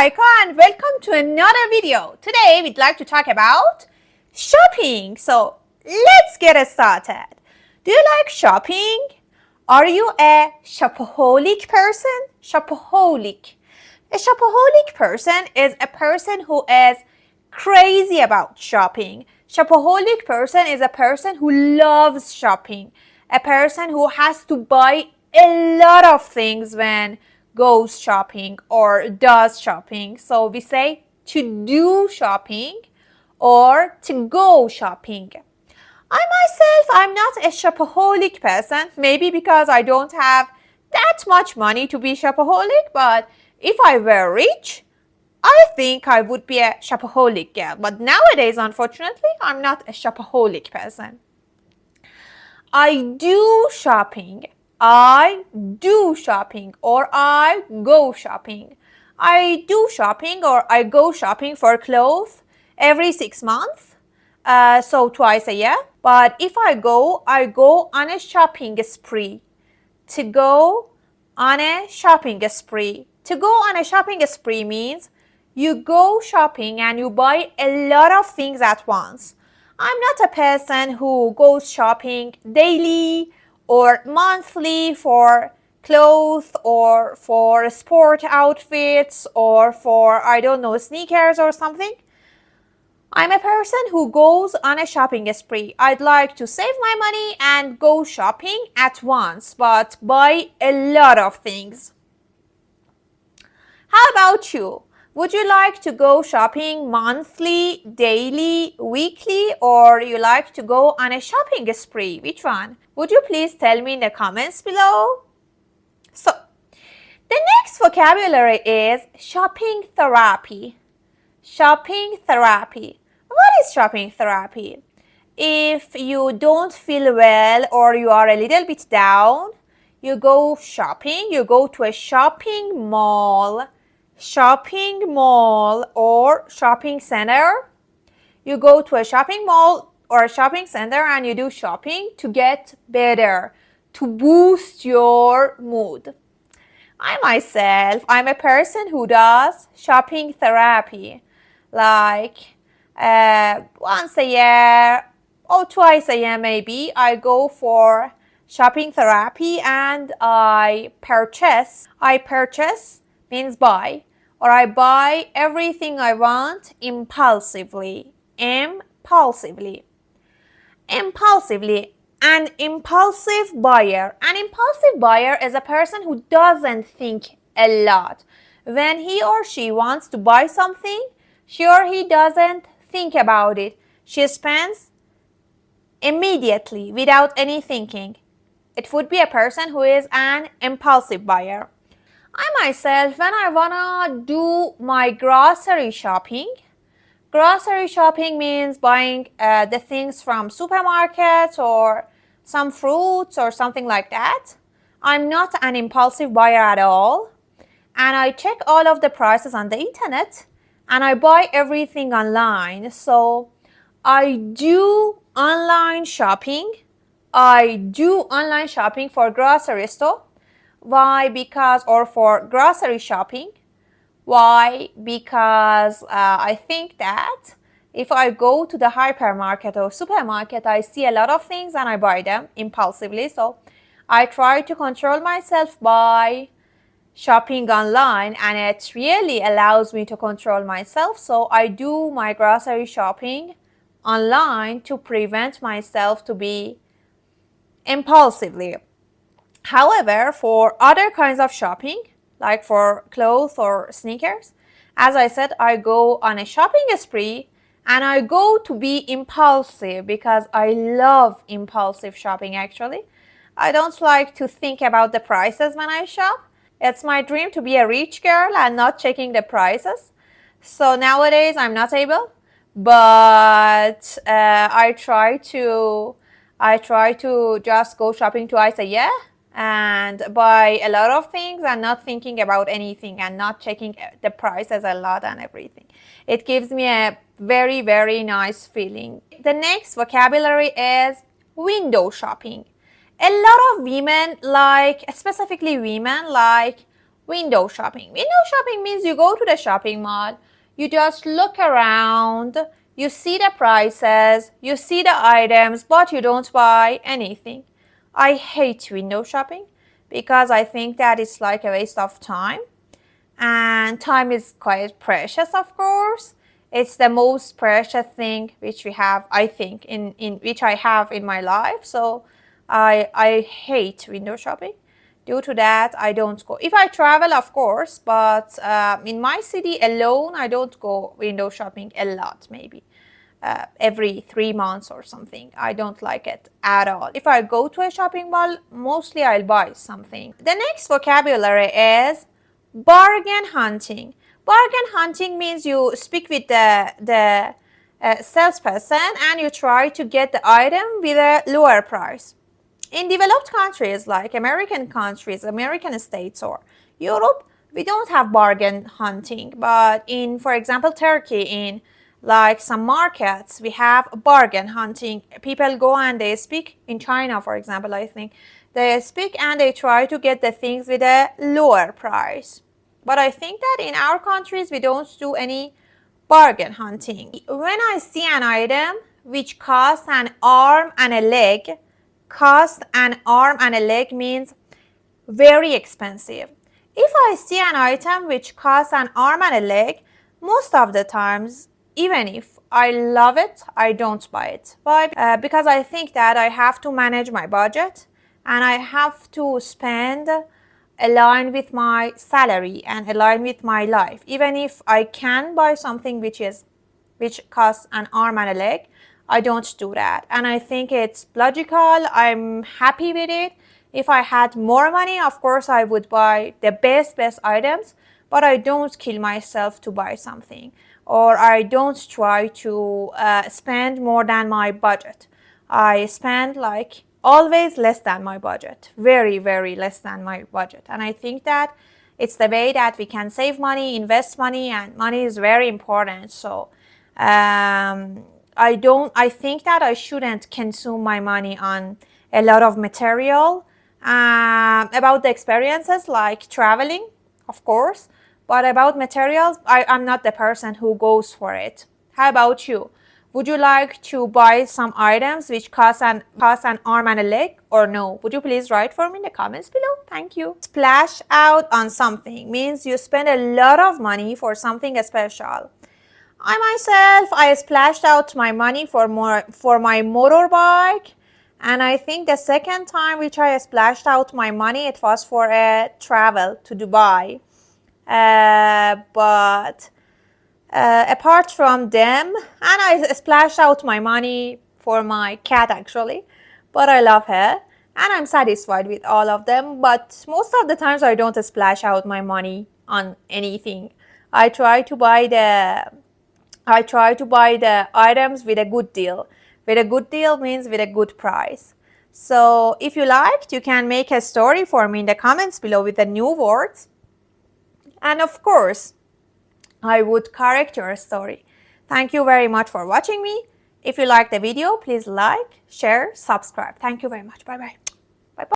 Raika and welcome to another video. Today we'd like to talk about shopping. So let's get started. Do you like shopping? Are you a shopaholic person? Shopaholic. A shopaholic person is a person who is crazy about shopping. Shopaholic person is a person who loves shopping. A person who has to buy a lot of things when goes shopping or does shopping. So we say to do shopping or to go shopping. I'm not a shopaholic person, maybe because I don't have that much money to be shopaholic, but if I were rich, I think I would be a shopaholic girl. But nowadays, unfortunately, I'm not a shopaholic person. I do shopping. I do shopping or I go shopping. I do shopping or I go shopping for clothes every 6 months, so twice a year. But if I go on a shopping spree. To go on a shopping spree. To go on a shopping spree means you go shopping and you buy a lot of things at once. I'm not a person who goes shopping daily or monthly for clothes or for sport outfits or for, I don't know, sneakers or something. I'm a person who goes on a shopping spree. I'd like to save my money and go shopping at once, but buy a lot of things. How about you? Would you like to go shopping monthly, daily, weekly, or you like to go on a shopping spree? Which one? Would you please tell me in the comments below? So, the next vocabulary is shopping therapy. Shopping therapy. What is shopping therapy? If you don't feel well or you are a little bit down, you go shopping, you go to a shopping mall or shopping center. You go to a shopping mall or a shopping center and you do shopping to get better, to boost your mood. I'm a person who does shopping therapy, like once a year or twice a year maybe. I go for shopping therapy and I purchase means buy, or I buy everything I want impulsively. An impulsive buyer. An impulsive buyer is a person who doesn't think a lot. When he or she wants to buy something, she or he doesn't think about it. She spends immediately without any thinking. It would be a person who is an impulsive buyer. I myself, when I wanna do my grocery shopping means buying the things from supermarkets or some fruits or something like that. I'm not an impulsive buyer at all. And I check all of the prices on the internet and I buy everything online. So I do online shopping. I do online shopping for grocery store. Why? Or for grocery shopping. Why? Because I think that if I go to the hypermarket or supermarket, I see a lot of things and I buy them impulsively. So I try to control myself by shopping online, and it really allows me to control myself. So I do my grocery shopping online to prevent myself to be impulsively. However, for other kinds of shopping, like for clothes or sneakers, as I said, I go on a shopping spree and I go to be impulsive because I love impulsive shopping actually. I don't like to think about the prices when I shop. It's my dream to be a rich girl and not checking the prices. So nowadays I'm not able, but I try to just go shopping twice a year and buy a lot of things and not thinking about anything and not checking the prices a lot and everything. It gives me a very, very nice feeling. The next vocabulary is window shopping. A lot of women, specifically women, like Window shopping. Window shopping means you go to the shopping mall, you just look around, you see the prices, you see the items, but you don't buy anything. I hate window shopping because I think that it's like a waste of time. And time is quite precious, of course. It's the most precious thing which we have, I think, in which I have in my life. So I hate window shopping. Due to that, I don't go. If I travel, of course, but in my city alone, I don't go window shopping a lot, maybe every 3 months or something. I don't like it at all. If I go to a shopping mall, mostly I'll buy something. The next vocabulary is bargain hunting. Bargain hunting means you speak with the salesperson and you try to get the item with a lower price. In developed countries like American countries, American states or Europe, we don't have bargain hunting. But in, for example, Turkey, in like some markets, we have bargain hunting. People go and they speak. In China, for example, I think, they speak and they try to get the things with a lower price. But I think that in our countries, we don't do any bargain hunting. When I see an item which costs an arm and a leg, cost an arm and a leg means very expensive. If I see an item which costs an arm and a leg, most of the times, even if I love it, I don't buy it. Why? Because I think that I have to manage my budget and I have to spend aligned with my salary and aligned with my life. Even if I can buy something which costs an arm and a leg, I don't do that. And I think it's logical. I'm happy with it. If I had more money, of course, I would buy the best items, but I don't kill myself to buy something, or I don't try to spend more than my budget. I spend like always less than my budget, very less than my budget. And I think that it's the way that we can save money, invest money, and money is very important. So I think that I shouldn't consume my money on a lot of material. About the experiences like traveling, of course, but about materials, I'm not the person who goes for it. How about you? Would you like to buy some items which cost an arm and a leg, or no? Would you please write for me in the comments below? Thank you. Splash out on something means you spend a lot of money for something special. I splashed out my money for my motorbike, and I think the second time which I splashed out my money, it was for a travel to Dubai. But apart from them, and I splashed out my money for my cat actually, but I love her and I'm satisfied with all of them. But most of the times I don't splash out my money on anything. I try to buy the items with a good deal. With a good deal means with a good price. So if you liked, you can make a story for me in the comments below with the new words. And of course, I would correct your story. Thank you very much for watching me. If you liked the video, please like, share, subscribe. Thank you very much. Bye bye.